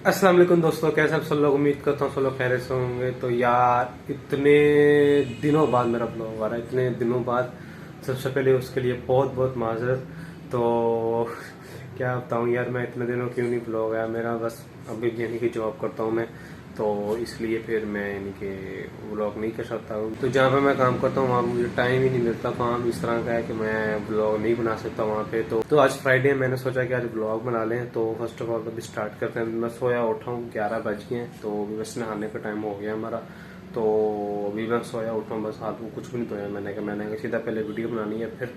अस्सलाम वालेकुम दोस्तों, कैसे आप सब लोग। उम्मीद करता हूँ सब लोग खैरियत से होंगे। तो यार इतने दिनों बाद मेरा ब्लॉग आ रहा है, इतने दिनों बाद। सबसे पहले उसके लिए बहुत बहुत माजरत। तो क्या बताऊँ यार, मैं इतने दिनों क्यों नहीं ब्लॉग आया मेरा। बस अभी यानी कि जॉब करता हूँ मैं, तो इसलिए फिर मैं यानी कि व्लॉग नहीं कर सकता हूँ। तो जहाँ पे मैं काम करता हूँ वहाँ मुझे टाइम ही नहीं मिलता। काम इस तरह का है कि मैं व्लॉग नहीं बना सकता वहाँ पे। तो आज फ्राइडे, मैंने सोचा कि आज व्लॉग बना लें। तो फर्स्ट ऑफ ऑल अभी स्टार्ट करते हैं। मैं सोया उठा हूँ, 11 बज गए हैं, तो अभी बस नहाने का टाइम हो गया हमारा। तो अभी मैं सोया उठा हूँ, बस हाथ में कुछ भी नहीं धोया। मैंने सीधा पहले वीडियो बनानी है, फिर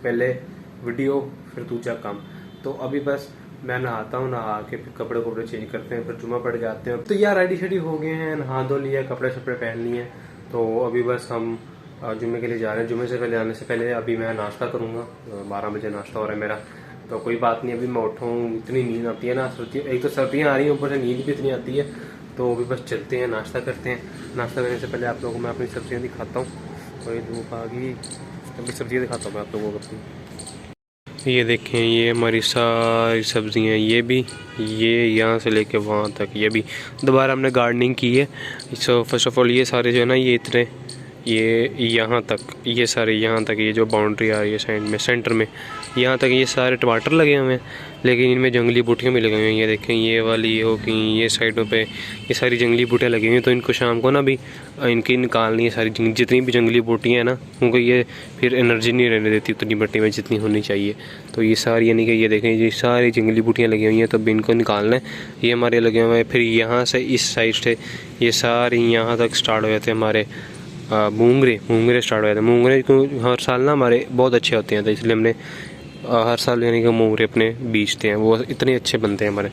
पहले वीडियो फिर दूसरा काम। तो अभी बस मैं नहाता हूँ, नहा के फिर कपड़े कपड़े चेंज करते हैं, फिर जुम्मा पड़ जाते हैं। तो यार रेडी शेडी हो गए हैं, नहा धो लिया, कपड़े शपड़े पहन लिए। तो अभी बस हम जुम्मे के लिए जा रहे हैं। जुम्मे से पहले आने से पहले अभी मैं नाश्ता करूँगा। 12 बजे नाश्ता हो रहा है मेरा। तो कोई बात नहीं, अभी मैं उठा हूँ, इतनी नींद आती है ना। एक तो सर्दियाँ आ रही हैं, ऊपर से नींद भी इतनी आती है। तो अभी बस चलते हैं, नाश्ता करते हैं। नाश्ता करने से पहले आप लोगों को मैं अपनी सब्जियाँ दिखाता हूँ। और ये धूप आ गई, अभी सब्जियाँ दिखाता हूँ मैं आप लोगों को अपनी। ये देखें, ये हमारी सारी सब्जियां, ये यहाँ से लेके वहाँ तक, ये भी दोबारा हमने गार्डनिंग की है। सो फर्स्ट ऑफ ऑल ये सारे जो है ना, ये इतने, ये यहाँ तक, ये सारे यहाँ तक, ये जो बाउंड्री आ रही है साइड में, सेंटर में, यहाँ तक ये सारे टमाटर लगे हुए हैं। लेकिन इनमें जंगली बूटियाँ भी लगी हुई हैं। ये देखें, ये वाली ये हो गई, ये साइडों पे ये सारी जंगली बूटियाँ लगी हुई हैं। तो इनको शाम को ना भी इनकी निकालनी है सारी, जितनी भी जंगली बूटियाँ हैं ना, उनको ये फिर एनर्जी नहीं रहने देती उतनी मिट्टी में जितनी होनी चाहिए। तो ये सारी यानी कि ये देखें, ये सारी जंगली बूटियाँ लगी हुई हैं, तो अभी इनको निकालना है। ये हमारे लगे हुए हैं। फिर यहाँ से इस साइड से ये सारी यहाँ तक स्टार्ट हो जाते हैं हमारे मूंगरे स्टार्ट हो जाते हैं। मूंगरे क्यों हर साल ना हमारे बहुत अच्छे होते हैं, तो इसलिए हमने हर साल यानी कि मूंगरे अपने बीजते हैं, वो इतने अच्छे बनते हैं हमारे।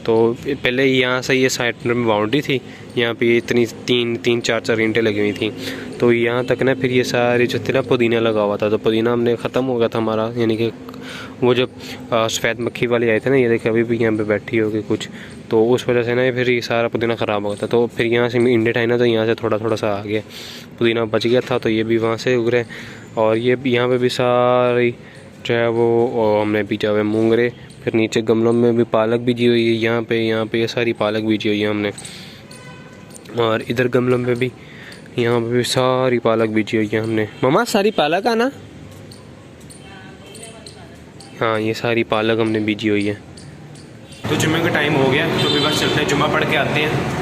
तो पहले यहाँ से ये साइड में बाउंड्री थी, यहाँ पे इतनी तीन चार ईंटें लगी हुई थी। तो यहाँ तक ना फिर ये सारी जो थी ना, पुदीना लगा हुआ था। तो पुदीना हमने ख़त्म हो गया था हमारा, यानी कि वो जब सफ़ेद मक्खी वाली आई थी ना, ये देखिए अभी भी यहाँ पे बैठी होगी कुछ। तो उस वजह से ना फिर ये सारा पुदीना ख़राब हो गया था। तो फिर यहाँ से इंडेट आई ना, तो यहाँ से थोड़ा थोड़ा सा आ गया, पुदीना बच गया था। तो ये भी वहाँ से उगरे। और ये यहाँ पे भी सारी जो है वो हमने बीजा हुआ है मूंगरे। फिर नीचे गमलों में भी पालक बीजी हुई है, यहाँ पे ये सारी पालक बीजी हुई है हमने। और इधर गमलों में भी, यहाँ पे भी सारी पालक बीजी हुई है हमने। मामा सारी पालक आना, हाँ ये सारी पालक हमने बीजी हुई है। तो जुम्मे का टाइम हो गया, तो अभी बस चलते हैं, जुम्मा पढ़ के आते हैं।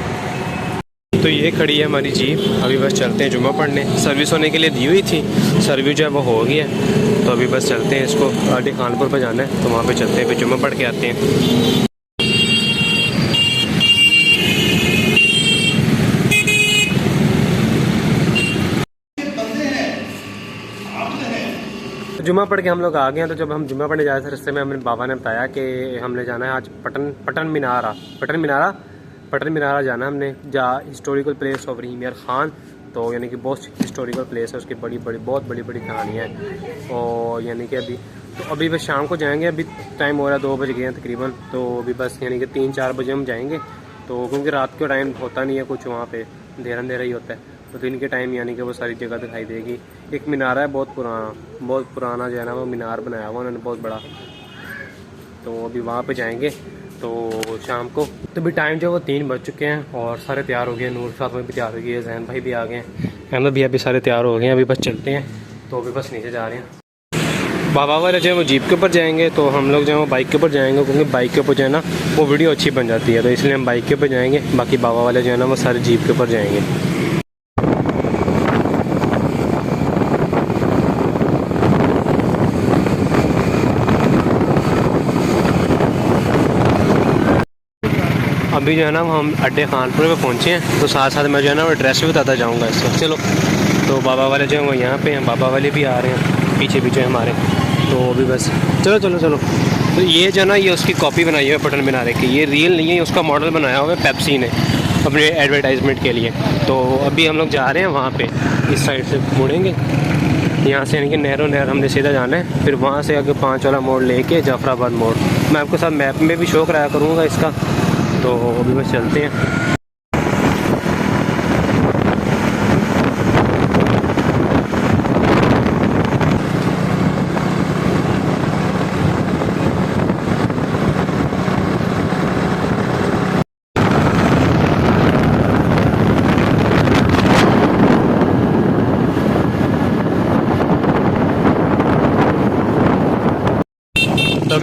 तो ये खड़ी है हमारी जीप, अभी बस चलते हैं जुम्मा पढ़ने। सर्विस होने के लिए दी हुई थी, सर्विस जो है वो हो गई है। तो अभी बस चलते हैं, इसको आगे कानपुर पर जाना है, तो वहाँ पे चलते हैं, फिर जुम्मा पढ़ के आते हैं। जुम्मा पढ़ के हम लोग आ गए हैं। तो जब हम जुम्मा पढ़ने जा रहे थे, रास्ते में हमें बाबा ने बताया कि हमने जाना है आज पटन मीनारा जाना है हमने, जहाँ हिस्टोरिकल प्लेस ऑफ रहीम यार ख़ान। तो यानी कि बहुत हिस्टोरिकल प्लेस है, उसकी बहुत बड़ी कहानियाँ हैं। और यानी कि अभी बस शाम को जाएंगे। अभी टाइम हो रहा है 2 बज गए हैं तकरीबन। तो अभी बस यानी कि 3-4 बजे हम जाएंगे। तो क्योंकि रात के टाइम होता नहीं है कुछ वहाँ पे, अंधेरा ही होता है। तो दिन के टाइम यानी कि वो सारी जगह दिखाई देगी। एक मीनार है बहुत पुराना जो है ना, वो मीनार बनाया हुआ उन्होंने बहुत बड़ा। तो अभी वहाँ पे जाएंगे तो शाम को। तो अभी टाइम जो है वो 3 बज चुके हैं और सारे तैयार हो गए। नूर साथ में भी तैयार हो गई है, जहन भाई भी आ गए हैं, अहमद भी अभी सारे तैयार हो गए हैं। अभी बस चलते हैं। तो अभी बस नीचे जा रहे हैं। बाबा वाले जो है वो जीप के ऊपर जाएंगे, तो हम लोग जो है वो बाइक के ऊपर जाएंगे, क्योंकि बाइक के ऊपर जो है ना वो वीडियो अच्छी बन जाती है। तो इसलिए हम बाइक के ऊपर जाएंगे। बाकी बाबा वाले जो है ना वो सारे जीप के ऊपर जाएंगे। अभी जो है ना हम अड्डे खानपुर में पहुँचे हैं। तो साथ साथ मैं जो है ना वो एड्रेस भी बताता जाऊँगा इस वक्त। चलो, तो बाबा वाले जो हैं वो यहाँ पे हैं, बाबा वाले भी आ रहे हैं पीछे हमारे। तो अभी बस चलो। तो ये जो है ना, ये उसकी कॉपी बनाई हुई है पटन मीनारे की। ये रियल नहीं है, उसका मॉडल बनाया हुआ है पेप्सी ने अपने एडवर्टाइजमेंट के लिए। तो अभी हम लोग जा रहे हैं वहाँ पर, इस साइड से मुड़ेंगे यहाँ से, यानी कि नहर हमने सीधा जाना है। फिर वहाँ से आगे 5 वाला मोड़ लेके जाफराबाद मोड़, मैं आपको साथ मैप में भी शो कराया करूँगा इसका। तो अभी बस चलते हैं।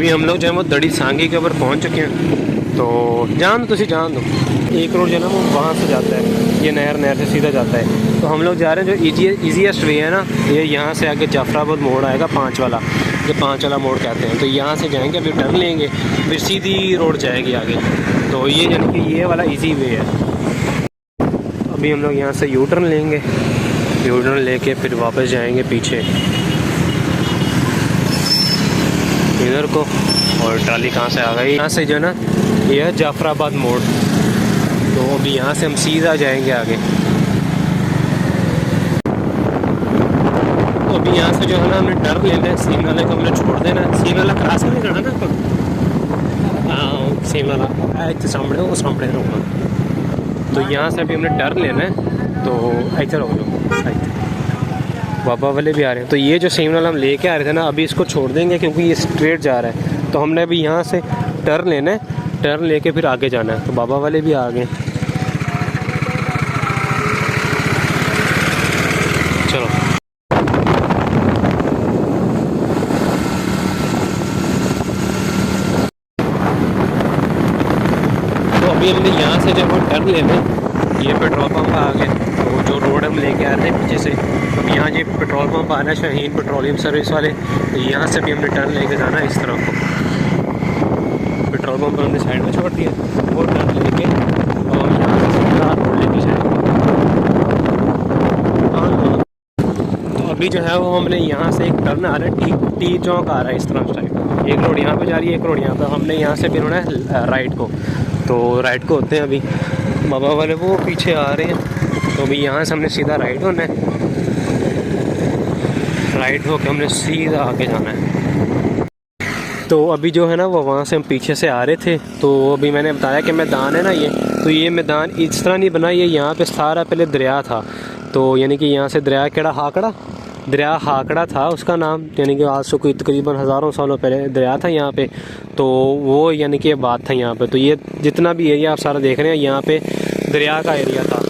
अभी हम लोग जो है वो दड़ी सांगी के ऊपर पहुंच चुके हैं। तो जान दो एक रोड जो है ना वो वहाँ से जाता है, ये नहर से सीधा जाता है। तो हम लोग जा रहे हैं जो ईजीएस्ट वे है ना, ये यहाँ से आगे जाफराबाद मोड़ आएगा 5 वाला, ये 5 वाला मोड़ कहते हैं। तो यहाँ से जाएंगे, अभी टर्न लेंगे, फिर सीधी रोड जाएगी आगे। तो ये यानी कि ये वाला ईजी वे है। अभी हम लोग यहाँ से यू टर्न लेंगे, यू टर्न लेके फिर वापस जाएंगे पीछे इधर को। और ट्राली कहाँ से आ गई, यहाँ से जो है ना ये है जाफराबाद मोड़। तो अभी यहाँ से हम सीधा जाएंगे आगे। तो अभी यहाँ से जो है ना हमने टर्न लेना है, सीन वाले को हमने छोड़ देना है। सीन वाला क्रॉस नहीं करना ना, हाँ सीन वाला इतने सामने वो सामने रोकना। तो यहाँ से अभी हमने टर्न लेना है, तो ऐसे रोक लो। बाबा वाले भी आ रहे हैं। तो ये जो सेम वाला हम लेके आ रहे थे ना, अभी इसको छोड़ देंगे क्योंकि ये स्ट्रेट जा रहा है। तो हमने अभी यहाँ से टर्न लेना है, टर्न लेके फिर आगे जाना है। तो बाबा वाले भी आ गए, चलो। तो अभी हमने यहाँ से जब वो टर्न लेना है, ये पेट्रोल पंप आ गए। तो जो रोड हम लेके आ रहे हैं पीछे से, तो यहाँ ये पेट्रोल पंप आ रहा है शाहीन पेट्रोलियम सर्विस वाले। तो यहाँ से भी हमने टर्न लेके जाना है इस तरफ को। पेट्रोल पंप हमने साइड में छोड़ दिया, वो टर्न लेके और यहाँ से सीधा रोड लेके जाएंगे। तो अभी जो है वो हमने यहाँ से एक टर्न आ रहा है, टी चौक आ रहा है इस तरफ टाइप। एक रोड यहाँ पे जा रही है, एक रोड यहाँ पे। हमने यहाँ से भी होना है राइट को, तो राइट को होते हैं अभी। बाबा वाले वो पीछे आ रहे हैं। तो अभी यहाँ से हमने सीधा राइट होना है, राइट होके हमने सीधा आगे जाना है। तो अभी जो है ना वो वहाँ से हम पीछे से आ रहे थे। तो अभी मैंने बताया कि मैदान है ना ये, तो ये मैदान इस तरह नहीं बना, ये यहाँ पे सारा पहले दरिया था। तो यानी कि यहाँ से दरिया हाकड़ा था उसका नाम, यानी कि आज से कोई तकरीबन हज़ारों सालों पहले दरिया था यहाँ पे। तो वो यानी कि ये बात था यहाँ पे। तो ये जितना भी एरिया आप सारा देख रहे हैं, यहाँ पे दरिया का एरिया था।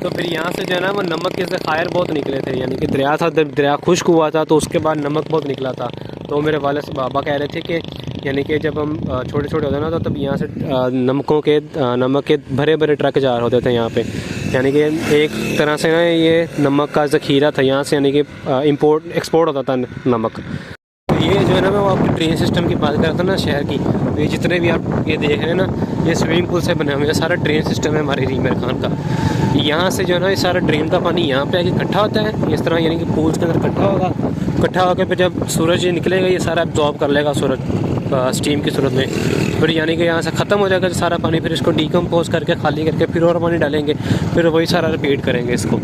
तो फिर यहाँ से जो है ना वो नमक के ज़खायर बहुत निकले थे, यानी कि दरिया था, दरिया खुश्क हुआ था, तो उसके बाद नमक बहुत निकला था। तो मेरे वाले से बाबा कह रहे थे कि यानी कि जब हम छोटे छोटे होते ना, तो तब यहाँ से नमक के भरे भरे ट्रक जा रहे होते थे यहाँ पे। यानी कि एक तरह से ना ये नमक का ज़ख़ीरा था यहाँ से, यानी कि इंपोर्ट एक्सपोर्ट होता था नमक। ये जो है ना मैं वो आपकी ड्रेन सिस्टम की बात कर रहा था ना शहर की। तो ये जितने भी आप ये देख रहे हैं ना, ये स्विमिंग पूल से बने हुए हैं, सारा ड्रेन सिस्टम है हमारे रीमेर खान का। यहाँ से जो है ना ये सारा ड्रेन का पानी यहाँ पे आके इकट्ठा होता है इस तरह, यानी कि पूल्स के अंदर इकट्ठा होगा। इकट्ठा होकर फिर जब सूरज निकलेगा ये सारा एब्जॉर्ब कर लेगा सूरज स्टीम की सूरत में। फिर यानी कि यहाँ से ख़त्म हो जाएगा सारा पानी, फिर इसको डीकम्पोज करके खाली करके फिर और पानी डालेंगे, फिर वही सारा रिपीट करेंगे इसको।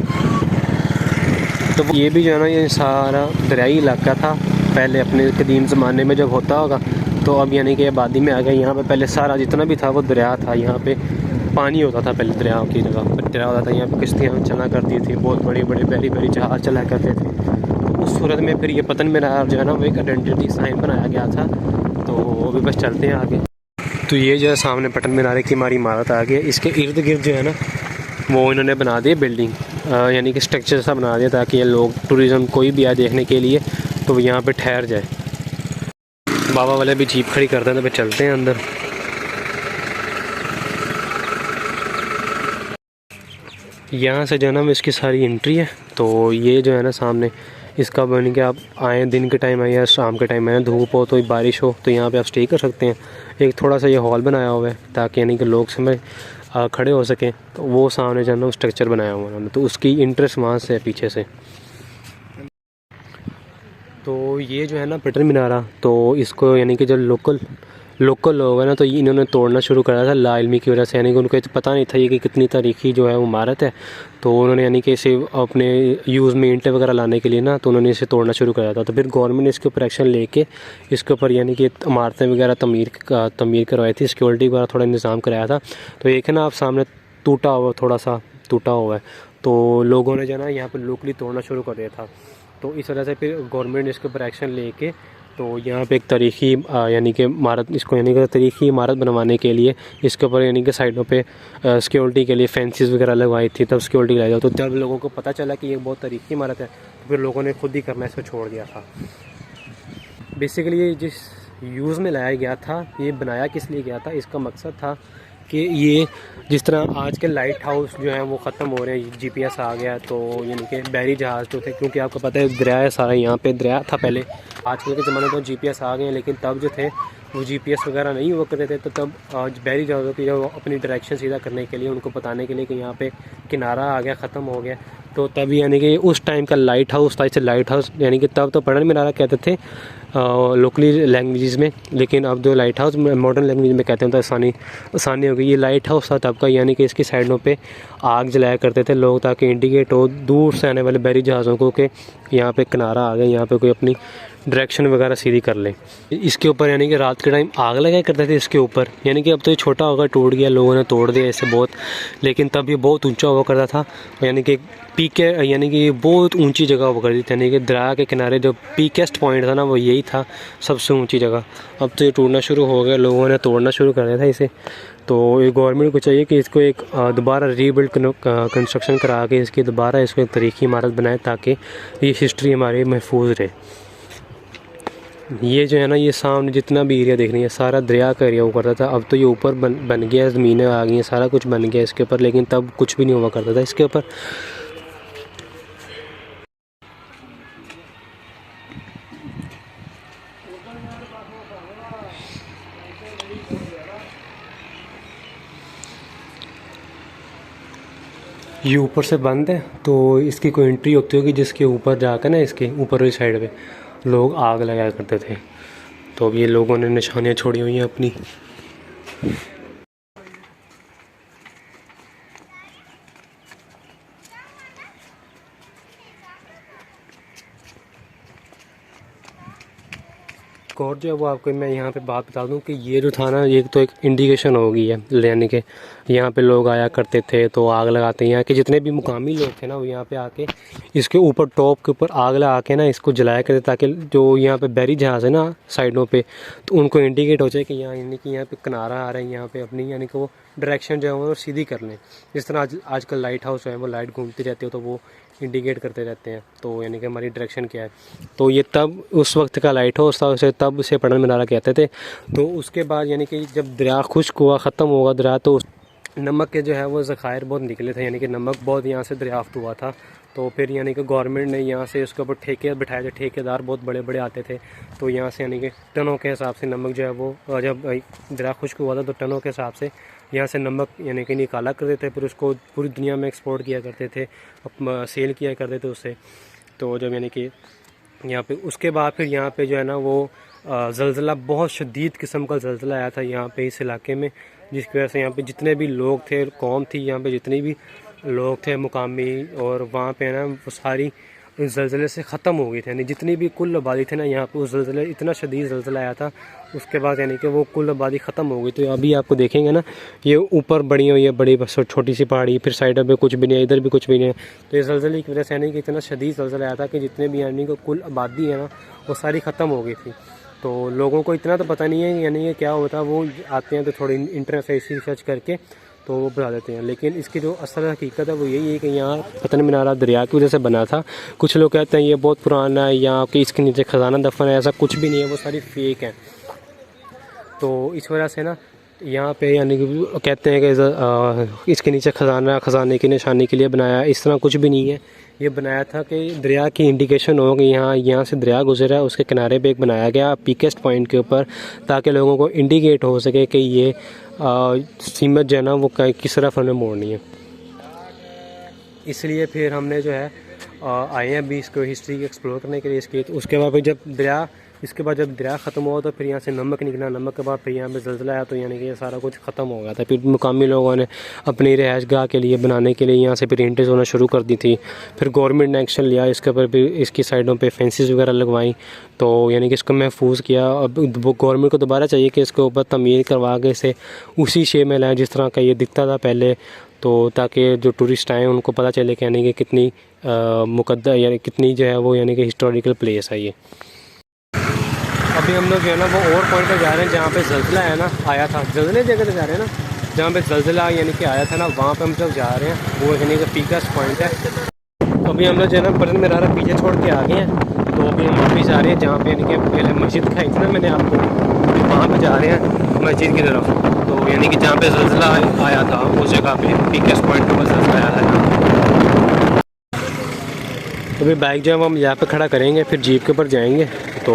तो ये भी जो है ना ये सारा दरियाई इलाका था पहले अपने कदीम ज़माने में जब होता होगा। तो अब यानी कि आबादी में आ गए। यहाँ पे पहले सारा जितना भी था वो दरिया था, यहाँ पे पानी होता था पहले दरिया की जगह पर, दरिया होता था। यहाँ पे किश्तियाँ चला करती थी, बहुत बड़े बड़े बड़ी बड़ी जहाज़ चला करते थे। तो उस सूरत में फिर ये पतन मीनार जो है ना वो एक आइडेंटिटी साइन बनाया गया था। तो अभी बस चलते हैं आगे। तो ये जो है सामने पतन मीनारे की हमारी इमारत आ गई। इसके इर्द गिर्द जो है ना वो इन्होंने बना दिए बिल्डिंग, यानी कि स्ट्रक्चर सा बना दिया ताकि ये लोग टूरिज़्म कोई भी आए देखने के लिए तो वो यहाँ पे ठहर जाए। बाबा वाले भी जीप खड़ी करते हैं, तो फिर चलते हैं अंदर। यहाँ से जो है ना इसकी सारी एंट्री है। तो ये जो है ना सामने इसका बन के आप आएँ, दिन के टाइम आए या शाम के टाइम आए, धूप हो तो बारिश हो तो यहाँ पे आप स्टे कर सकते हैं। एक थोड़ा सा ये हॉल बनाया हुआ है ताकि यानी कि लोग समय खड़े हो सकें। तो वो सामने जो है ना स्ट्रक्चर बनाया हुआ उन्होंने, तो उसकी इंटरेस्ट वहाँ से है पीछे से। तो ये जो है ना पटन मीनारा, तो इसको यानी कि जो लोकल लोग हैं ना, तो इन्होंने तोड़ना शुरू करा था लाइल्मी की वजह से। यानी कि उनको पता नहीं था ये कि कितनी तारीखी जो है वो इमारत है। तो उन्होंने यानी कि इसे अपने यूज़ में ईंटें वगैरह लाने के लिए ना, तो उन्होंने इसे तोड़ना शुरू करा था। तो फिर गवर्नमेंट ने इसके ऊपर एक्शन लेके इसके ऊपर यानी कि इमारतें वगैरह तमीर करवाई थी, सिक्योरिटी वगैरह थोड़ा इंतज़ाम कराया था। तो एक है ना आप सामने थोड़ा सा टूटा हुआ है। तो लोगों ने जो है ना यहाँ पर लोकली तोड़ना शुरू कर दिया था। तो इस वजह से फिर गवर्नमेंट ने इसके ऊपर एक्शन लेके तो यहाँ पे एक तारीखी यानी कि इमारत, इसको यानी कि तारीखी इमारत बनवाने के लिए इसके ऊपर यानी कि साइडों पे सिक्योरिटी के लिए फेंसेस वगैरह लगवाई थी, तब सिक्योरिटी लगाई जाए। तो जब लोगों को पता चला कि ये बहुत तारीखी इमारत है तो फिर लोगों ने खुद ही करना इसको छोड़ दिया था। बेसिकली ये यूज़ में लाया गया था। ये बनाया किस लिए गया था, इसका मकसद था कि ये जिस तरह आज के लाइट हाउस जो हैं वो ख़त्म हो रहे हैं, जीपीएस आ गया, तो यानी कि बहरी जहाज़ जो थे, क्योंकि आपको पता है दरिया है सारा, यहाँ पे दरिया था पहले। आजकल के ज़माने तो जीपीएस आ गए हैं, लेकिन तब जो थे वो जीपीएस वगैरह नहीं हुआ करते थे। तो तब बहरी जहाज़ों की जो अपनी डायरेक्शन सीधा करने के लिए, उनको बताने के लिए कि यहाँ पे किनारा आ गया, ख़त्म हो गया, तो तब यानी कि उस टाइम का लाइट हाउस था। इसे लाइट हाउस यानी कि तब तो पढ़न मीनारा कहते थे लोकली लैंग्वेजेस में, लेकिन अब जो लाइट हाउस मॉडर्न लैंग्वेज में कहते हैं तो आसानी हो गई। ये लाइट हाउस था तब का, यानी कि इसकी साइडों पे आग जलाया करते थे लोग, ताकि इंडिकेट हो दूर से आने वाले बहरी जहाज़ों को कि यहाँ पे किनारा आ गया, यहाँ पे कोई अपनी डायरेक्शन वगैरह सीधी कर ले। इसके ऊपर यानी कि रात के टाइम आग लगाया करते थे इसके ऊपर। यानी कि अब तो ये छोटा होगा, टूट गया, लोगों ने तोड़ दिया इसे बहुत, लेकिन तब ये बहुत ऊंचा हुआ करता था। यानी कि पीक, यानी कि ये बहुत ऊंची जगह हुआ करती थी, यानी कि दरिया के किनारे जो पीकेस्ट पॉइंट था ना, वो यही था सबसे ऊंची जगह। अब तो ये टूटना शुरू हो गया, लोगों ने तोड़ना शुरू कर दिया था इसे। तो ये गवर्नमेंट को चाहिए कि इसको एक दोबारा रीबिल्ड कंस्ट्रक्शन करा के इसकी दोबारा इसको एक तरीकी इमारत बनाए, ताकि ये हिस्ट्री हमारी महफूज रहे। ये जो है ना, ये सामने जितना भी एरिया देख रही है सारा दरिया का एरिया हुआ करता था। अब तो ये ऊपर बन गया, ज़मीनें आ गई हैं, सारा कुछ बन गया इसके ऊपर, लेकिन तब कुछ भी नहीं हुआ करता था इसके ऊपर। ये ऊपर से बंद है, तो इसकी कोई एंट्री होती होगी जिसके ऊपर जाकर ना, इसके ऊपर वाली साइड पे लोग आग लगाया करते थे। तो अब ये लोगों ने निशानियाँ छोड़ी हुई हैं अपनी। और जो है वो आपको मैं यहाँ पे बात बता दूँ कि ये जो था ना, ये तो एक इंडिकेशन हो गई है, यानी कि यहाँ पे लोग आया करते थे तो आग लगाते हैं। यहाँ के जितने भी मुकामी लोग थे ना, वो यहाँ पे आके इसके ऊपर टॉप के ऊपर आग लगा के ना इसको जलाया करते, ताकि जो यहाँ पे बहरी जहाज़ है ना साइडों पे, तो उनको इंडिकेट हो जाए कि यहाँ, यानी कि यहाँ पे किनारा आ रहा है, यहाँ पे अपनी यानी कि वो डायरेक्शन जो है वो सीधी कर लें। जिस तरह आजकल लाइट हाउस है वो लाइट घूमती रहती है, तो वो इंडिकेट करते रहते हैं, तो यानी कि हमारी डायरेक्शन क्या है। तो ये तब उस वक्त का लाइट हाउस था, उसे तब उसे पढ़न मीनारा कहते थे। तो उसके बाद यानी कि जब दरिया खुश्क हुआ, ख़त्म होगा दरिया, तो नमक के जो है वो ज़खायर बहुत निकले थे, यानी कि नमक बहुत यहाँ से दरियाफ्त हुआ था। तो फिर यानी कि गवर्नमेंट ने यहाँ से उसके ऊपर ठेके बिठाए थे, ठेकेदार बहुत बड़े बड़े आते थे, तो यहाँ से यानी कि टनों के हिसाब से नमक जो है वो, जब दरिया खुश्क हुआ था तो टनों के हिसाब से यहाँ से नमक यानी कि निकाला करते थे, फिर उसको पूरी दुनिया में एक्सपोर्ट किया करते थे, सेल किया करते थे उससे। तो जब यानी कि यहाँ पे उसके बाद फिर यहाँ पे जो है ना वो ज़लज़ला, बहुत शदीद किस्म का ज़लज़ला आया था यहाँ पे इस इलाके में, जिसकी वजह से यहाँ पे जितने भी लोग थे, कौम थी यहाँ पे, जितने भी लोग थे मुकामी, और वहाँ पे ना वो सारी इस ज़लज़ले से ख़त्म हो गई थी। यानी जितनी भी कुल आबादी थी ना यहाँ पे, उस ज़लज़ले, इतना शदीद ज़लज़ला आया था, उसके बाद यानी कि वो कुल आबादी ख़त्म हो गई। तो अभी आपको देखेंगे ना, ये ऊपर बड़ी हुई है, बड़ी छोटी सी पहाड़ी, फिर साइड पे कुछ भी नहीं है, इधर भी कुछ भी नहीं है। तो इस ज़लज़ले की वजह से यानी कि इतना शदीद ज़लज़ला आया था कि जितने भी यानी कि कुल आबादी है ना, वो सारी ख़त्म हो गई थी। तो लोगों को इतना तो पता नहीं है यानी ये क्या होता है, वो आते हैं तो थोड़ी इंटरनेट से रिसर्च करके तो वो बता देते हैं, लेकिन इसकी जो असल हकीकत है वो यही है कि यहाँ पतन मीनारा दरिया की वजह से बना था। कुछ लोग कहते हैं ये बहुत पुराना है, यहाँ कि इसके नीचे ख़जाना दफन है, ऐसा कुछ भी नहीं है, वो सारी फेक है। तो इस वजह से ना यहाँ पे यानी कि कहते हैं कि इसके नीचे ख़जाने की निशानी के लिए बनाया, इस तरह कुछ भी नहीं है। ये बनाया था कि दरिया की इंडिकेशन हो कि यहाँ से दरिया गुजरा है, उसके किनारे पे एक बनाया गया पीकेस्ट पॉइंट के ऊपर, ताकि लोगों को इंडिकेट हो सके कि ये सीमत जो है ना वो किस तरफ हमें मोड़नी है। इसलिए फिर हमने जो है आए हैं अभी इसको हिस्ट्री एक्सप्लोर करने के लिए इसकी। तो उसके बाद जब दरिया ख़त्म हुआ तो फिर यहाँ से नमक निकला, नमक के बाद फिर यहाँ पे ज़लज़ला आया, तो यानी कि ये सारा कुछ ख़त्म हो गया था। फिर मुकामी लोगों ने अपनी रिहाइश गाह के लिए बनाने के लिए यहाँ से फिर इंटेज होना शुरू कर दी थी। फिर गवर्नमेंट ने एक्शन लिया, इसके ऊपर भी इसकी साइडों पे फेंसेस वगैरह लगवाई, तो यानी कि इसको महफूज किया। अब गवर्नमेंट को दोबारा चाहिए कि इसके ऊपर तमीर करवा के इसे उसी शेप में लाएँ जिस तरह का ये दिखता था पहले, तो ताकि जो टूरिस्ट आएँ उनको पता चले कि यानी कि कितनी मुकद्दर, यानी कितनी जो है वो यानी कि हिस्टोरिकल प्लेस है ये। अभी हम लोग जो है ना वो और पॉइंट पर जा रहे हैं जहाँ पे ज़लज़ला है ना आया था, ज़लज़ले जगह पे जा रहे हैं ना जहाँ पे ज़लज़ला यानी कि आया था ना, वहाँ पे हम लोग जा रहे हैं। वो यानी कि पीकेस्ट पॉइंट है। तो अभी हम लोग जो है ना पतन मीनारा पीछे छोड़ के आ गए हैं, तो अभी हम वापस जा रहे हैं जहाँ पे यानी कि पहले मस्जिद दिखाई थी ना मैंने आपको, वहाँ पे जा रहे हैं मस्जिद की तरफ। तो यानी कि जहाँ पे ज़लज़ला आया था उस जगह पे पीकेएस पॉइंट पर ज़लज़ला आया था। तो फिर बाइक जो है हम यहाँ पे खड़ा करेंगे, फिर जीप के ऊपर जाएंगे तो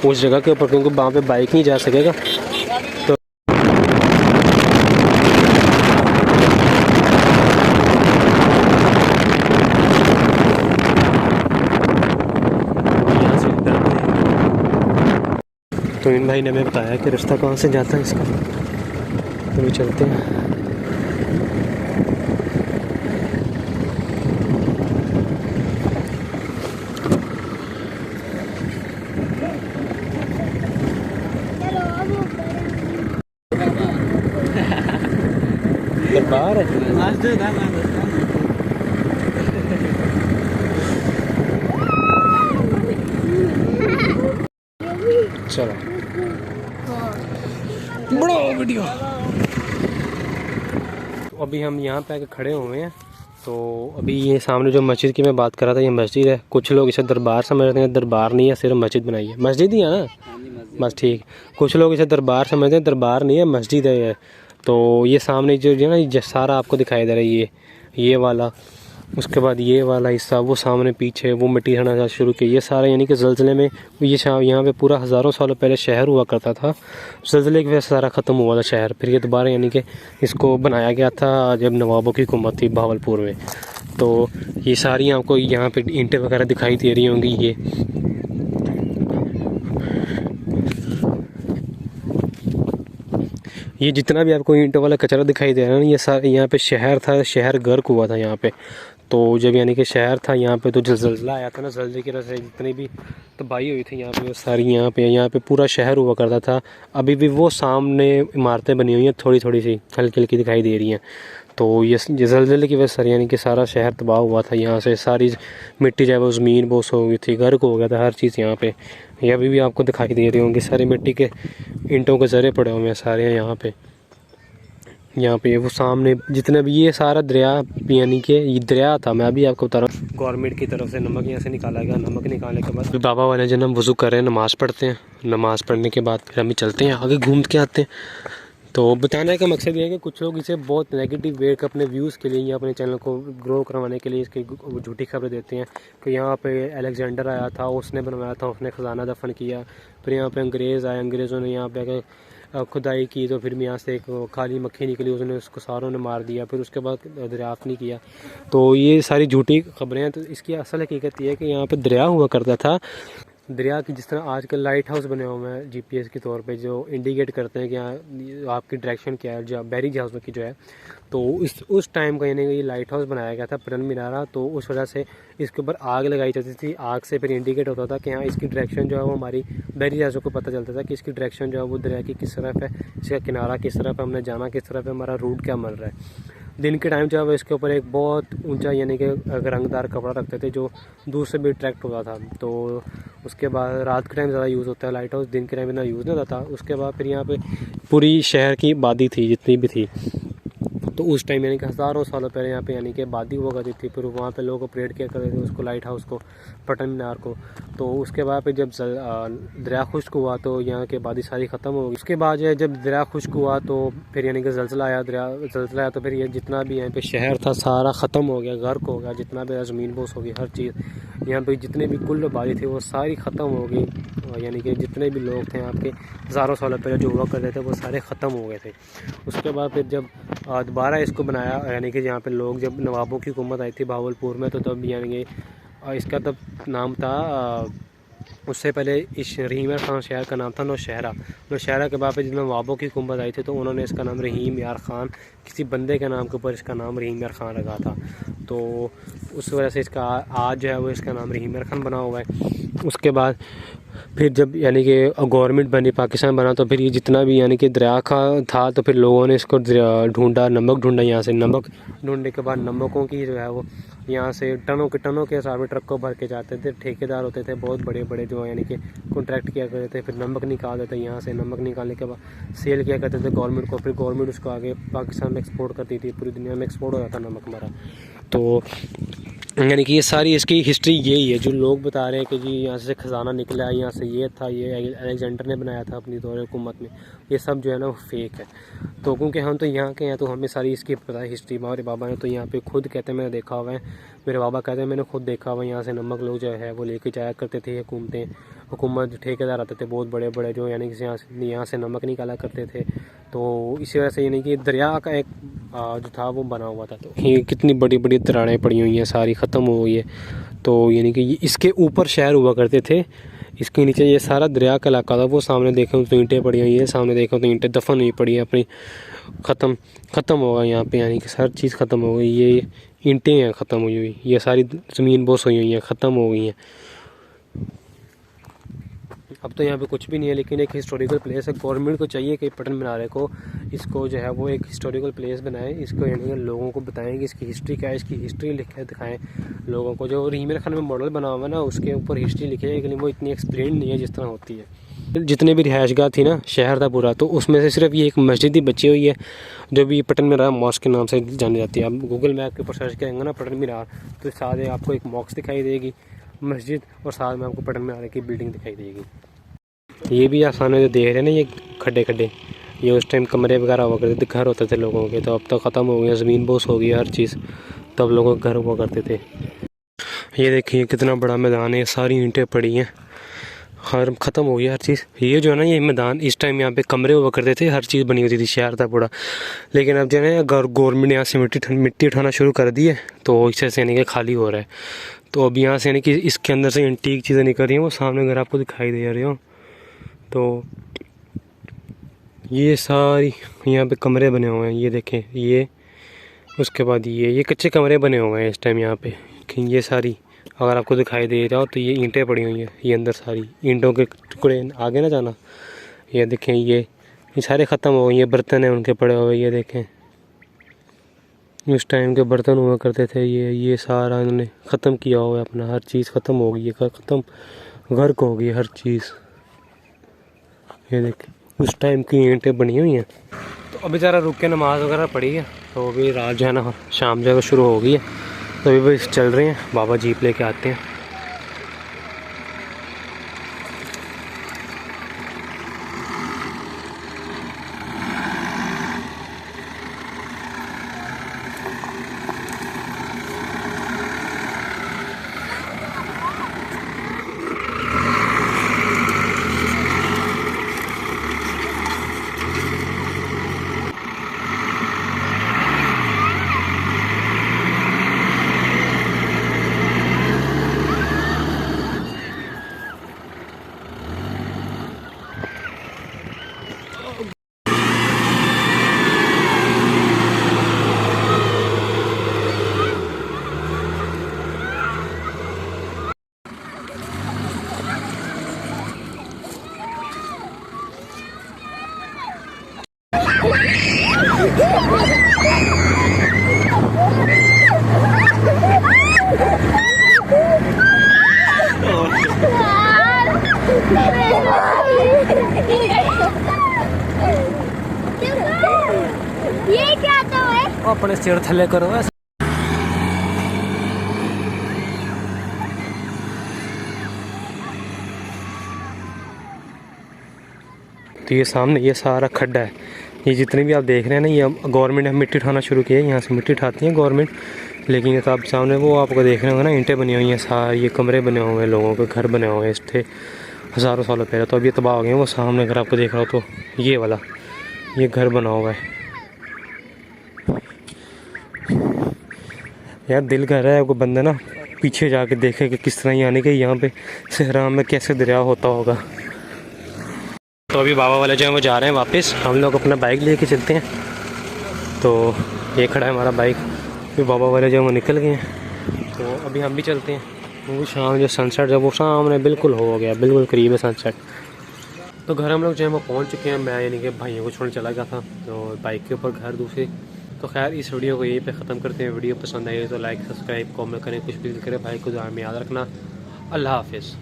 उस जगह के ऊपर, क्योंकि वहाँ पे बाइक नहीं जा सकेगा। तो तो इन भाई ने हमें बताया कि रास्ता कहाँ से जाता है इसका, तो भी चलते हैं। दरबार है चलो बड़ा वीडियो। अभी हम यहाँ पे आके खड़े हुए हैं। तो अभी ये सामने जो मस्जिद की मैं बात कर रहा था, ये मस्जिद है। कुछ लोग इसे दरबार समझते हैं, दरबार नहीं है, सिर्फ मस्जिद बनाई है। मस्जिद ही है ना, बस ठीक। कुछ लोग इसे दरबार समझते हैं, दरबार नहीं है, मस्जिद है ये। तो ये सामने जो है ना, ये सारा आपको दिखाई दे रहा है, ये वाला, उसके बाद ये वाला हिस्सा, वो सामने पीछे वो मिट्टी हटाना शुरू की, ये सारा यानी कि ज़लज़ले में ये यहाँ पे पूरा हज़ारों सालों पहले शहर हुआ करता था। ज़लज़ले की वजह से सारा ख़त्म हुआ था शहर। फिर ये दोबारा यानी कि इसको बनाया गया था जब नवाबों की हुकूमत थी भावलपुर में। तो ये सारी आपको यहाँ पे ईंटें वगैरह दिखाई दे रही होंगी। ये जितना भी आपको ईंटों वाला कचरा दिखाई दे रहा है ना, ये सारा यहाँ पे शहर था, शहर गर्क हुआ था यहाँ पे। तो जब यानी कि शहर था यहाँ पे, तो जो ज़लज़ला आया था ना, ज़लज़ले की वजह से जितनी भी तबाही हुई थी यहाँ पे, वो सारी यहाँ पे पूरा शहर हुआ करता था। अभी भी वो सामने इमारतें बनी हुई हैं, थोड़ी थोड़ी सी हल्की हल्की दिखाई दे रही हैं। तो ये ज़लज़ले की वजह से यानी कि सारा शहर तबाह हुआ था। यहाँ से सारी मिट्टी जो है वो ज़मीन बोस हो गई थी, गर्क हो गया था हर चीज़ यहाँ पे। ये अभी भी आपको दिखाई दे रही होंगी, सारी मिट्टी के ईंटों के ज़रे पड़े हुए हैं सारे यहाँ पे वो सामने जितने भी, ये सारा दरिया यानी कि ये दरिया था। मैं अभी आपको बता रहा हूँ, गवर्नमेंट की तरफ से नमक यहाँ से निकाला गया। नमक निकालने के बाद बाबा वाले जन हम वज़ू कर रहे हैं, नमाज़ पढ़ते हैं। नमाज़ पढ़ने के बाद फिर हम चलते हैं आगे, घूम के आते हैं। तो बताने का मकसद ये है कि कुछ लोग इसे बहुत नेगेटिव वे का अपने व्यूज़ के लिए या अपने चैनल को ग्रो करवाने के लिए इसकी झूठी खबरें देते हैं कि यहाँ पे अलेक्जेंडर आया था, उसने बनवाया था, उसने ख़जाना दफन किया। फिर यहाँ पे अंग्रेज़ आए, अंग्रेज़ों ने यहाँ पे खुदाई की, तो फिर यहाँ से एक काली मक्खी निकली, उसने उसको सारों ने मार दिया। फिर उसके बाद दरियाफ्त नहीं किया। तो ये सारी झूठी खबरें हैं। तो इसकी असल हकीकत ये है कि यहाँ पे दरिया हुआ करता था। दरिया की जिस तरह आजकल लाइट हाउस बने हुए हैं जीपीएस के तौर पे, जो इंडिकेट करते हैं कि यहाँ आपकी डायरेक्शन क्या है, जो बहरी जहाज़ों की जो है। तो उस टाइम का यानी कि ये लाइट हाउस बनाया गया था पटन मीनारा। तो उस वजह से इसके ऊपर आग लगाई जाती थी। आग से फिर इंडिकेट होता था कि हाँ इसकी डायरेक्शन जो है वो हमारी बहरी जहाज़ों को पता चलता था कि इसकी डायरेक्शन जो है वो दरिया की किस तरफ है, इसका किनारा किस तरफ है, हमने जाना किस तरफ है, हमारा रूट क्या मिल रहा है। दिन के टाइम जो है इसके ऊपर एक बहुत ऊंचा यानी कि रंगदार कपड़ा रखते थे जो दूर से भी अट्रैक्ट होता था। तो उसके बाद रात के टाइम ज़्यादा यूज़ होता है लाइट हाउस, दिन के टाइम इतना यूज़ नहीं होता था। उसके बाद फिर यहाँ पे पूरी शहर की आबादी थी जितनी भी थी, तो उस टाइम यानी कि हज़ारों सालों पहले यहाँ पे यानी कि आबादी हुआ करती थी। फिर वहाँ पे लोग ऑपरेट किया करते थे उसको, लाइट हाउस को, पटन मीनार को। तो उसके बाद फिर जब दरिया खुश्क हुआ तो यहाँ की आबादी सारी ख़त्म हो गई। उसके बाद जो है जब दरिया खुश्क हुआ तो फिर यानी कि ज़लज़ला आया, ज़लज़ला आया तो फिर ये जितना भी यहाँ पे शहर था सारा ख़त्म हो गया, गर्क हो गया। जितना भी ज़मीन बोस हो गई, हर चीज़ यहाँ पे जितनी भी कुल आबादी थी वो सारी ख़त्म हो गई। यानी कि जितने भी लोग थे आपके हज़ारों सालों पहले जो हुआ करते थे वो सारे ख़त्म हो गए थे। उसके बाद फिर जब दोबारा इसको बनाया, यानी कि यहाँ पे लोग, जब नवाबों की हुकूमत आई थी भावलपुर में, तो तब यानी कि इसका तब नाम था, उससे पहले इस रहीम खान शहर का नाम था नौशहरा। नौशहरा के बाद जब नवाबों की हुकूमत आई थी तो उन्होंने इसका नाम रहीम यार ख़ान, किसी बंदे के नाम के ऊपर इसका नाम रहीम यार ख़ान रखा था। तो उस वजह से इसका आज जो है वो इसका नाम रहीम यार ख़ान बना हुआ है। उसके बाद फिर जब यानी कि गवर्नमेंट बनी, पाकिस्तान बना, तो फिर ये जितना भी यानी कि दरिया का था तो फिर लोगों ने इसको ढूंढा, नमक ढूंढा। यहाँ से नमक ढूंढने के बाद नमकों की जो है वो यहाँ से टनों के हिसाब में ट्रक को भर के जाते थे। ठेकेदार होते थे बहुत बड़े बड़े जो यानी कि कॉन्ट्रैक्ट किया करते थे। फिर नमक निकालते थे यहाँ से, नमक निकालने के बाद सेल किया करते थे गवर्नमेंट को। फिर गवर्नमेंट उसको आगे पाकिस्तान में एक्सपोर्ट करती थी, पूरी दुनिया में एक्सपोर्ट हो जाता नमक हमारा। तो यानी कि ये सारी इसकी हिस्ट्री यही है। जो लोग बता रहे हैं कि जी यहाँ से ख़जाना निकला, यहाँ से ये था, ये अलेक्जेंडर ने बनाया था अपनी दौर हुकूमत में, ये सब जो है ना वो फेक है। तो क्योंकि हम तो यहाँ के हैं तो हमें सारी इसकी पता है हिस्ट्री। हमारे बाबा ने तो यहाँ पे खुद कहते हैं, मैंने देखा हुआ है, मेरे बाबा कहते हैं मैंने खुद देखा हुआ है, यहाँ से नमक लोग जो है वो लेके जाया करते थे हुकूमत ठेकेदार आते थे बहुत बड़े बड़े, जो यानी कि यहाँ से नमक निकाला करते थे। तो इसी वजह से यानी कि दरिया का एक जो था वो बना हुआ था। तो ये कितनी बड़ी बड़ी दरारें पड़ी हुई हैं, सारी ख़त्म हो गई है। तो यानी कि इसके ऊपर शहर हुआ करते थे, इसके नीचे ये सारा दरिया का इलाका था। वो सामने देखें तो ईंटें पड़ी हुई हैं, सामने देखें तो ईंटें दफन हुई पड़ी हैं अपनी, ख़त्म होगा यहाँ पे, यानी कि हर चीज़ ख़त्म हो गई। ये ईंटें हैं ख़त्म हुई हुई, ये सारी ज़मीन बोस हुई हुई हैं, ख़त्म हो गई हैं। अब तो यहाँ पे कुछ भी नहीं है, लेकिन एक हिस्टोरिकल प्लेस है। गवर्नमेंट को चाहिए कि पटन मीनारे को, इसको जो है वो एक हिस्टोरिकल प्लेस बनाए, इसको यानी कि लोगों को बताएं कि इसकी हिस्ट्री क्या है, इसकी हिस्ट्री लिख के दिखाएं लोगों को। जो रीमेर खान में मॉडल बना हुआ है ना, उसके ऊपर हिस्ट्री लिखी है, लेकिन वो इतनी एक्सप्लेन नहीं है जिस तरह होती है। जितने भी रिहायशगाह थी ना, शहर था पूरा, तो उसमें से सिर्फ ये एक मस्जिद ही बची हुई है, जो भी पटन मीनार मॉस्क के नाम से जानी जाती है। आप गूगल मैप के ऊपर सर्च करेंगे ना पटन मीनार, तो साथ ही आपको एक मॉस्क दिखाई देगी, मस्जिद, और साथ में आपको पटन मीनार की बिल्डिंग दिखाई देगी। ये भी आसान है जो देख रहे हैं ना, ये खड्डे खड्डे, ये उस टाइम कमरे वगैरह हुआ करते थे, घर होते थे लोगों के। तो अब तो ख़त्म हो गया, ज़मीन बोस हो गई हर चीज़, तब लोगों के घर हुआ करते थे। ये देखिए कितना बड़ा मैदान है, सारी ईंटें पड़ी हैं, हर ख़त्म हो गई हर चीज़। ये जो है ना ये मैदान, इस टाइम यहाँ पे कमरे हुआ करते थे, हर चीज़ बनी होती थी, शहर था पूरा। लेकिन अब जो है ना गवर्नमेंट यहाँ से मिट्टी उठाना शुरू कर दी है, तो इससे से यानी कि खाली हो रहा है। तो अब यहाँ से यानी कि इसके अंदर से एंटीक चीज़ें निकल रही हैं, वो सामने घर आपको दिखाई दे रही हो। तो ये सारी यहाँ पे कमरे बने हुए हैं, ये देखें, ये उसके बाद ये कच्चे कमरे बने हुए हैं इस टाइम यहाँ पे। ये सारी अगर आपको दिखाई दे रहा हो तो ये ईंटें पड़ी हुई हैं, ये अंदर सारी ईंटों के टुकड़े, आगे ना जाना। ये देखें, ये सारे ख़त्म हो गए, ये बर्तन हैं उनके पड़े हुए, ये देखें उस टाइम के बर्तन हुआ करते थे। ये सारा इन्होंने ख़त्म किया हुआ है अपना, हर चीज़ ख़त्म हो गई है, ख़त्म गर्क हो गई हर चीज़। ये देखें उस टाइम की ईंटें बनी हुई हैं। तो अभी ज़रा रुक के नमाज़ वगैरह पढ़ी है, तो अभी रात जो है ना शाम जो है शुरू हो गई है, तो अभी बस चल रहे हैं, बाबा जीप लेके आते हैं। ये क्या तो है? अपने सिर थले करो। तो ये सामने ये सारा खड्डा है, ये जितने भी आप देख रहे हैं ना, ये गवर्नमेंट ने मिट्टी उठाना शुरू किया है, यहाँ से मिट्टी उठाती है गवर्नमेंट। लेकिन ये तो आप सामने वो आपको देख रहे होंगे ना, ईंटें बनी हुई हैं, सारे ये कमरे बने हुए हैं, लोगों के घर बने हुए हैं, इस थे हज़ारों सालों पहले। तो अब ये तबाह हो गए हैं। वो सामने अगर आपको देख रहा हो तो ये वाला ये घर बना हुआ है यार, दिल कर रहा है कोई बंदा ना पीछे जाके देखे कि किस तरह यानी कि यहाँ पे सहरा में कैसे दरिया होता होगा। तो अभी बाबा वाले जो है वो जा रहे हैं वापस, हम लोग अपना बाइक लेके चलते हैं। तो ये खड़ा है हमारा बाइक, फिर बाबा वाले जो है वो निकल गए हैं, तो अभी हम भी चलते हैं। वो शाम जो सनसेट जब वो सामने बिल्कुल हो गया, बिल्कुल करीब है सनसेट। तो घर हम लोग जो है वो पहुँच चुके हैं। मैं यानी कि भाइयों को छोड़ने चला गया था, तो बाइक के ऊपर घर दूसरे। तो खैर इस वीडियो को यहीं पे ख़त्म करते हैं। वीडियो पसंद आई तो लाइक सब्सक्राइब कमेंट करें, कुछ भी करें। भाई को दुआ में याद रखना। अल्लाह हाफिज़।